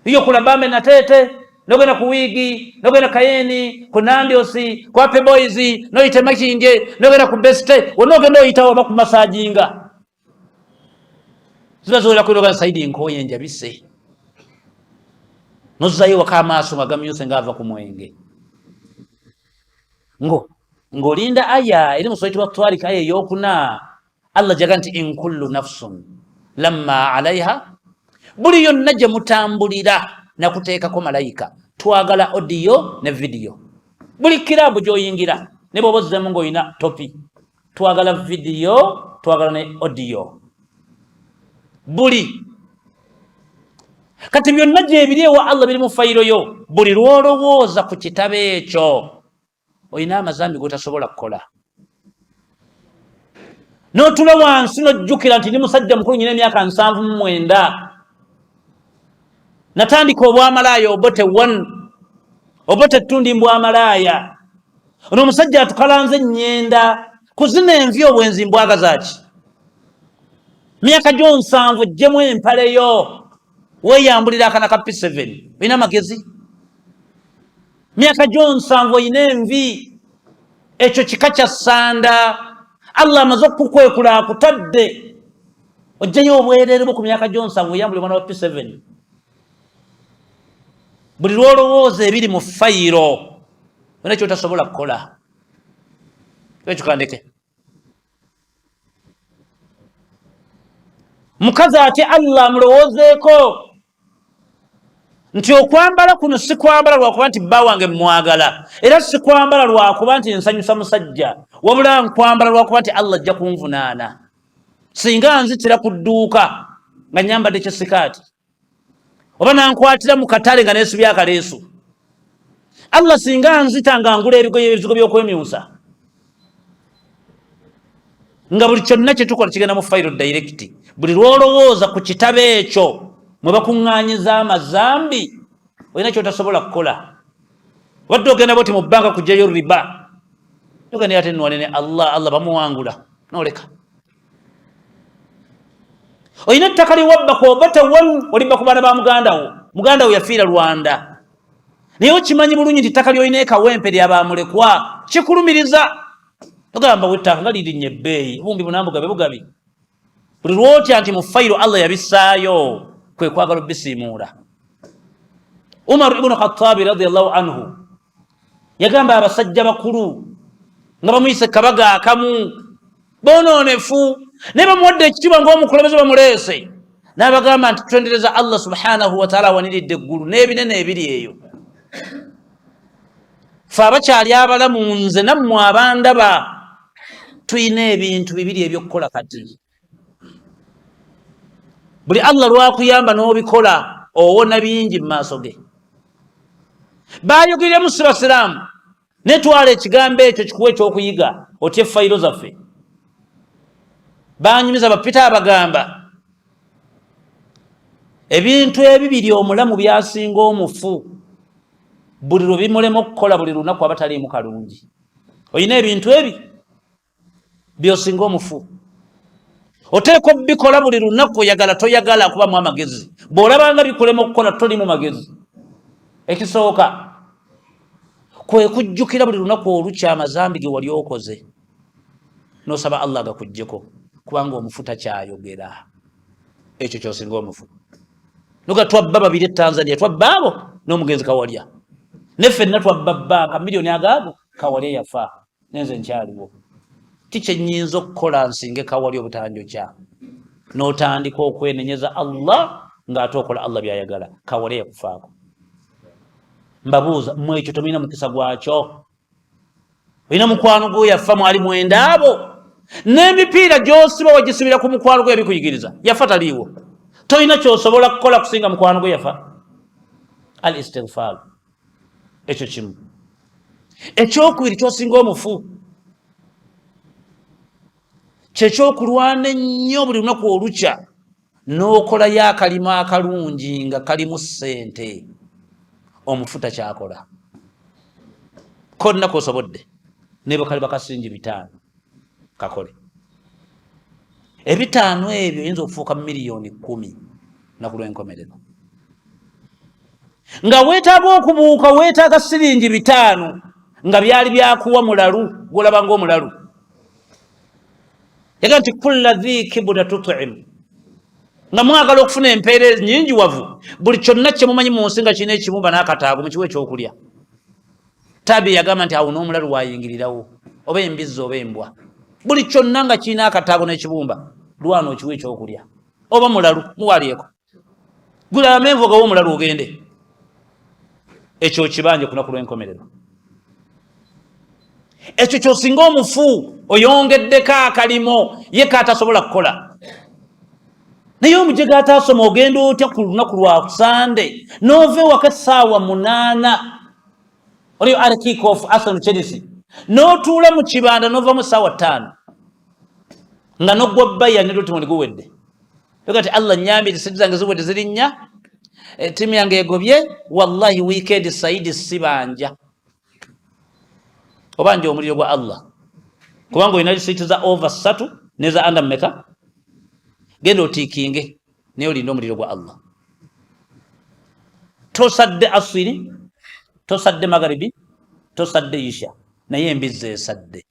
iyo ku Labambe Natete, nogenda ku Wiigi, nogenda Kayeni, ku Nandiosi, ku Happy Boys, noyite Makinge, nogenda ku Beste, wonna ogenda oyitawo oba ku Masaajinga. Ziba zoolera kuyiroga Saidi nkooye njabise, nozzayo waka amaaso nga gamyuse ng'ava ku mwenge. Ng'olinda aya eri mu Surati Twarika aya ey'okuna, Allah jaga nti in kullu nafsun lamma alaiha, buli yonna gye mutambulira nakuteekako malayika. Twagala audio ne video. Buli kirabu gy'oyingira ne bw'oba ozzeemu ng'olina topi, twagala video, twagala ne audio. Buli kati byonna gye biri ewa Allah biri mu fayiro yo. Buli lwolowooza ku kitabo ekyo olina amazambi g'otasobola kukola. N'otula wansi n'ojjukira nti ndi musajja mukulu nyina emyaka 79, natandika obwamalaaya obote 1, obote ttundi mbwamalaaya. Ono omusajja atukalanze ennyenda, kuzina envi obwenzi mbwagazaaki. Myaka gyo 7 gyemu empaleyo, weeyambulira akana ka P7, olina amagezi. Myaka gyo 7 olina envi, ekyo kika kya ssanda Allah amaze okukwekula akutadde ojjayo obwereere bwo ku myaka gy'onsanvu oyambule mwana wa P7 buli lwolowooza ebiri mu fayiro olina kyotasobola kukola ekyo kandeke mukazi ate Allah amulowoozeeko nti okwambala kuno si kwambala lwakuba nti bba wange mwagala era si kwambala lwakuba nti nsanyusa musajja wabula nkwambala lwakuba nti Allah ajja kunvunaana singa nzitira ku dduuka nga nyambadde kyesikaati oba nankwatira mu katale nga neesubya akaleesu Allah singa nzita nga ngula ebizigo by'okwemyusa nga buli kyonna kye tukola kigenda mu fayiro direct buli lwolowooza ku kitabo ekyo mwe bakuŋŋaanyiza amazambi olina kyotasobola kukola wadde ogenda boti mu bbanka kugyayo riba togenda ate nwanene Allah bamuwangula noleka olina ettaka liwabba kwobata olimba ku baana ba muganda wo yafiira Rwanda naye okimanyi bulungi nti ettaka lyolina ekawempe lyabamulekwa kikulumiriza ogamba wettaka nga lirinnye ebbeeyi bumbi bunambugabe bugabi buli lwotya nti mu fayiro Allah yabissaayo kwe kwagala obisiimuula Umar ibn Khattab radiyallahu anhu yagamba abasajja bakulu nga bamuyise kabaga akamu bonoonefu ne bamuwadde ekitiibwa ng'omukulembeze bamuleese n'abagamba nti twendereza Allah subhanahu wa ta'ala awaniridde eggulu n'ebinene ebiri eyo fe abakyali abalamu nze nammwe abandaba tuyina ebintu bibiri ebyokukola kati buli Allah lwakuyamba n'obikola owona bingi mu maaso ge bayogeremu si basiraamu netwala ekigambo ekyo kikuwa ekyokuyiga otya efayiro zaffe banyumiza bapita abagamba ebintu ebibiri omulamu byasinga omufu buli lwe bimulema okukola buli lunaku abataliimu kalungi olina ebintu ebi byosinga omufu oteeka obikola buli lunaku oyagala toyagala kubamu amagezi bw'olabanga bikulema okukola tolimu magezi ekisooka kwe kujjukira buli lunaku olukya amazambi ge wali okoze n'osaba Allah gakuggyeko kubanga omufu takyayogera ekyo kyosinga omufu nuga twabba babiri Tanzania twabba abo n'omugenzi Kawalya neffenna twabba bbanka miliyoni agaago Kawalya yafa nenze nkyaliwo tikyennyinza okukola nsinge Kawalya obutanjokya n'otandika okwenenyeza Allah ng'ate okola Allah byayagala Kawalya yakufaako mbabuuza mmwe ekyo tomulina mukisa gwakyo olina mukwano gwo yafa mwali mwenda abo n'emipiira gy'osiba wagisibira ku mukwano gwe ebikuyigiriza yafa taliiwo tolina kyosobola kukola kusinga mukwano gwe yafa al istighfar ekyo kimu ekyokubiri kyosinga omufu kyekyokulwana ennyo buli lunaku olukya n'okolayo akalimu akalungi nga kalimu ssente omufu takyakola konna kosobodde nebo kali bakasingi 5 kakole ebitaano ebyo yinza okufuuka miliyoni 10 nakulwenkomerero nga weetaaga okubuuka weetaaga siringi 5 nga byali byakuwa mulalu gwolaba ng'omulalu yaga nti kulla dhi kibda tut'im nga mwagala okufuna empeerezi nyingi wavu buli kyonna kye mumanyi mu nsi nga kirina ekibumba n'akataago mukiwa ekyokulya tabi yagamba nti awo n'omulalu wayingirirawo oba embizzi oba embwa buli kyonna nga kirina akataago n'ekibumba lwana okiwa ekyokulya oba mulalu muwalyeko gula amenvu gawo omulalu ogende ekyo kibanje kunaku lw'enkomerero ekyo kyosinga omufu oyongeddeko akalimo ye kaatasobola kukola naye omujega ataasoma ogenda otya ku lunaku lwa Sande n'ova ewaka essaawa 8 oliyo ari kick off Arsenal Chelsea n'otuula mu kibanda n'ova mu essaawa 5 nga n'oggwa Bayern ne Dortmund guwedde yogati Allah nyambye sente zange ziwedde ziri 4 timu yange egobye wallahi weekend Saidi sibanja obanje omuliro gwa Allah kubanga olina lisiti za over 3 neza under meka genda otiikinge naye olinda omuliro gwa Allah tosadde asiri tosadde magharibi tosadde isha naye embizzi esadde.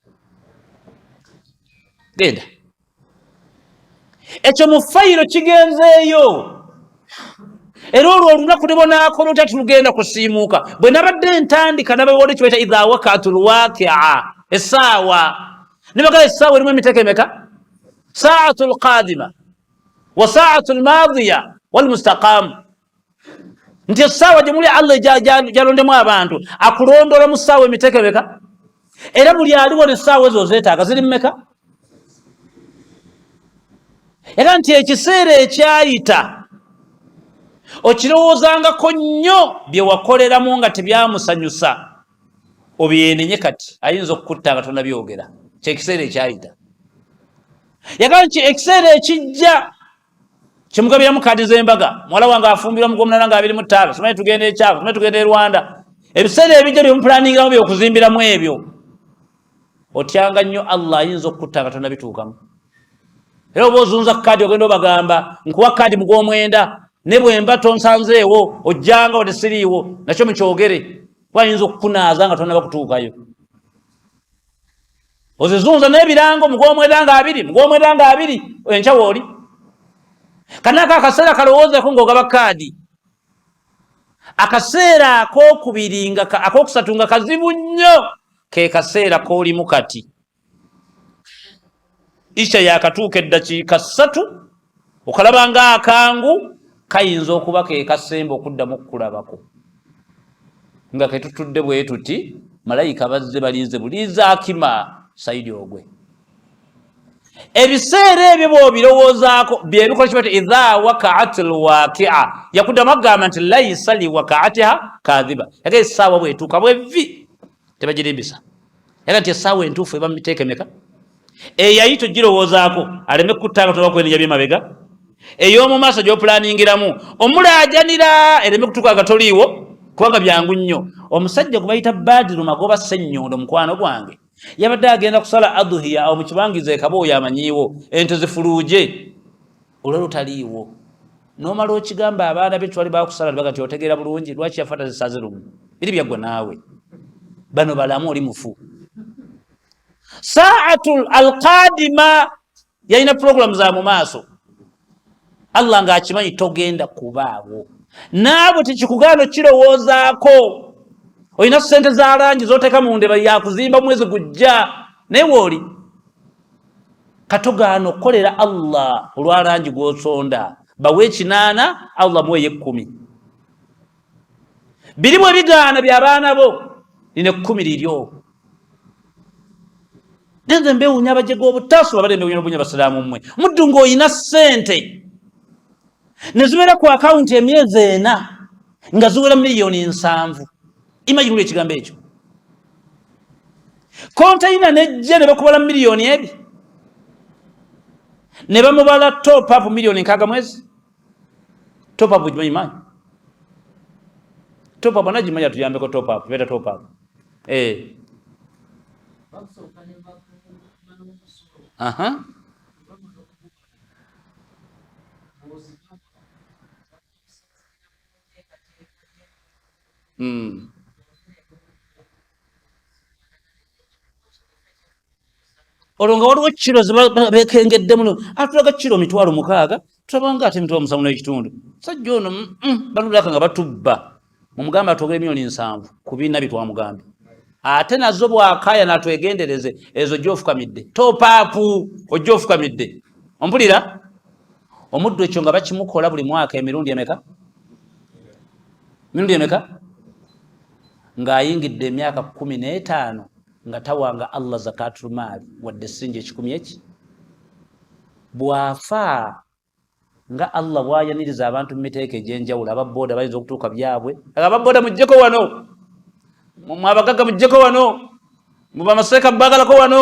Genda ekyo mu fayiro kigenzeeyo, era olwo olunaku ne bonaakola otya tulugenda kusiimuuka. Bwe nabadde ntandika nabawola ekyo bayita idha wakaatu lwakia, essaawa ne bagala essaawa erimu emiteeko emeka? saatu lqadima wa saatu lmaadiya walmustaqaamu, nti essaawa gye muli Allah gyalondemu abantu akulondola mu ssaawa emiteeko emeka? Era buli aliwo n'essaawa ezo zeetaaga ziri mmeka? Era nti ekiseera ekyayita okirowoozangako nnyo bye wakoleramu nga tebyamusanyusa, obyenenye kati ayinza okukutta nga tonabyogera. Kyekiseera ekyayita. Yagamba nti ekiseera ekijja kimugabiramu kaadi z'embaga, muwala wange afumbirwa mu Gwomunana nga 25, simanyi tugenda ekyalo, simanyi tugenda e Rwanda. Ebiseera ebijja byomupulaningamu byokuzimbilamu ebyo, otyanga nnyo Allah ayinza okukutta nga tonabituukamu. Era oba ozunza kaadi ogenda obagamba nkuwa kaadi mu Gwomwenda, ne bwemba tonsanzeewo ojjanga wadde siriiwo, nakyo mukyogere, wayinza okukunaaza nga tonaba kutuukayo. Ozizunza n'ebirango mu Gwomwenda nga 2, mu Gwomwenda nga 2, enkya wooli. Kanaka akaseera kalowoozeeko ng'ogaba kaadi. Akaseera ak'okubiri nga ak'okusatu nga kazibu nnyo, ke kaseera k'olimu kati. Isha yakatuuka eddakiika 3 okalaba nga akangu, kayinza okuba ke kasemba okuddamu okukulabako. Nga ketutudde bwe tuti, malayika bazze balinze buliiza akima Saidi Ogwe. Ebiseera ebyo bw'obirowoozaako bye bikola kibati idha wakaati lwakia. Yakuddamu agamba nti layisa liwakaatiha kadhiba. Yaga essaawa bwetuuka bwevvi tebagirimbisa. Yaga nti essaawa entuufu eba mu miteeko emeka? Eyayito girowoozaako aleme kuttanga toba kwenenya byemabega. Ey'omu maaso gy'opulaningiramu omulaajanira ereme kutuuka nga toliiwo, kubanga byangu nnyo. Omusajja gwe bayita Badiru Magoba Ssenyondo, mukwano gwange, yabadde agenda kusala adhuhiya awo mu kibangizo ekabooyo amanyiiwo, ente zifuluuje, olwali taliiwo. N'omala okigamba abaana be twali bakusala baga nti otegeera bulungi, lwaki yafaata zisaze lumu? Biri byaggwa naawe, bano balamu oli mufu. Saatul alqadima yalina program za mu maaso, Allah ng'akimanyi togenda kubaawo. Naabwe tekikugaano kirowoozaako. Olina ssente za langi z'oteeka mu ndeba yakuzimba mwezi gujja, naye wooli katogaano kolera Allah olwa langi gw'osonda. Bawe 8, Allah muwe 10. Birimu ebigaana by'abaana bo, lina 10 liryo. Nze mbewuunya abajjega obutaso babadde mbewuunya obunya basiraamu mmwe. Muddu ng'olina ssente ne ziwera ku akawunti emyezi 4 nga ziwera miliyoni 7. Imagine ekigambo ekyo. Konteyina nejja ne bakubala miliyoni 2 ne bamubala top up miliyoni 6 mwezi. Top up gimanyi? Top up anagimanya tuyambeko top up, beta top up. Aha. Olonga waliwo kiro zibekengedde muno, atulaga kiro 600, tulabanga ate 7.5. Sajja ono banulaka nga batubba mumugamba atwogere miliyoni 7 ku bina bitwamugambe. Ate nazo bwakaya natwegendereze ezo gyofukamidde. Top up ogyofukamidde. Ompulira? Omuddu ekyo nga bakimukola buli mwaka emirundi emeka? Mirundi emeka? Ng'ayingidde emyaka 15 nga tawanga Allah zakatul maali wadde sinje 10 eki. Bwafa nga Allah bwayaniriza abantu mu miteeko egy'enjawulo, ababooda bayinza okutuuka byabwe. Ababooda mujjeko wano, mwabagagga mujjeko wano, mubamaseeka bagalako wano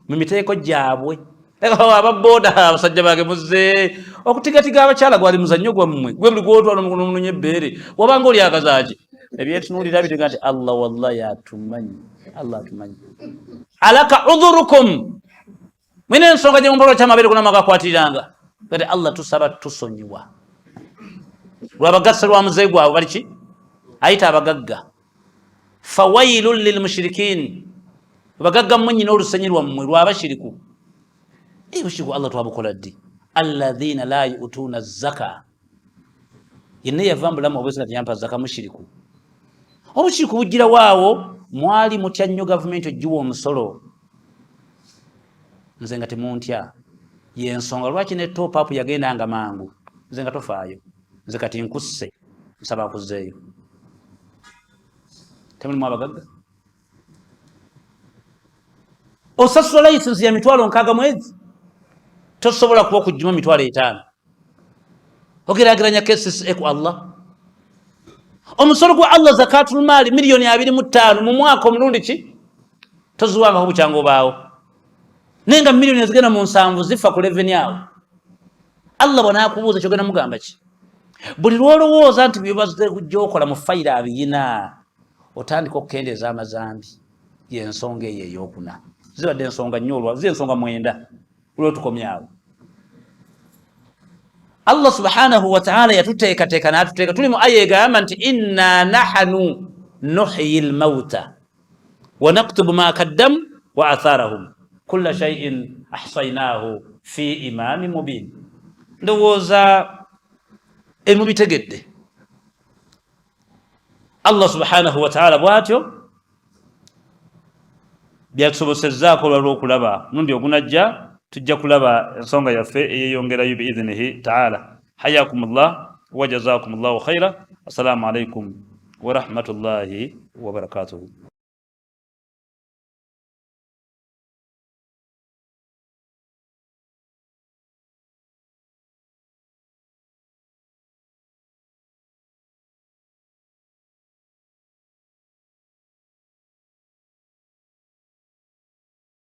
mu miteeko gyabwe. Ababooda abasajja bange muzze okutigatiga abakyala gwali muzannyo gwammwe, gwe buli gwotwala omunonye ebbeere wabanga oli akazaaki. Ebyetunuulira bitega nti Allah wallahi atumanyi, Allah atumanyi. Alaka udhurukum, mwine ensonga gye mumpolo kyamabeere kuna magakwatiranga kati Allah tusaba tusonyiwa lwabagassa lwa muzeey gwabwe baliki ayita abagagga. Fawailun lilmushrikin, bagagga munyina olusenyi lwammwe lwabashiriku bushiriku Allah twabukola ddi alladhina la yu'tuna zaka yenna yava mbulamu obwesina tiyampa zaka mushiriku obushiriku bugira waawo mwali mutya nnyo gavumenti ogiwa omusolo nze nga temuntya yensonga lwaki ne top up yagendanga mangu nze nga tofaayo nze kati nkusse nsaba nkuzeeyo temulimu abagagga osasula license ya mitwalo nkaaga mwezi tosobola kuba okujjuma mitwalo 5 ogerageranya cases ku Allah omusolo gwa Allah zakatul mali milioni 25 mu mwaka omulundi ki tozuwanga bukyango baawo nenga milioni ezigenda mu 7 zifa ku revenue yawo Allah bwanakubuuza kyogenda mugamba ki buli lwolowooza nti byebaze kujja okola mu fayira abiyina otandika okukendeeza amazambi yensonga eyo eyokuna zibadde ensonga nnyo z'ensonga 9 olwotukomyawo Allah subhanahu wa ta'ala yatuteekateeka n'atuteeka tuli mu aya egamba nti inna nahnu nuhyi al-mauta wa naktubu ma kaddamu wa atharahum kulla shay'in ahsaynahu fi imamin mubin ndowooza emubitegedde Allah subhanahu wa ta'ala bwatyo byatusobosezzaako olw'okulaba nundi ogunajja tujja kulaba ensonga yaffe eyeyongerayo biidhnihi ta'ala hayakumullah wa jazakumullahu khaira assalamu alaikum wa rahmatullahi wa barakatuhu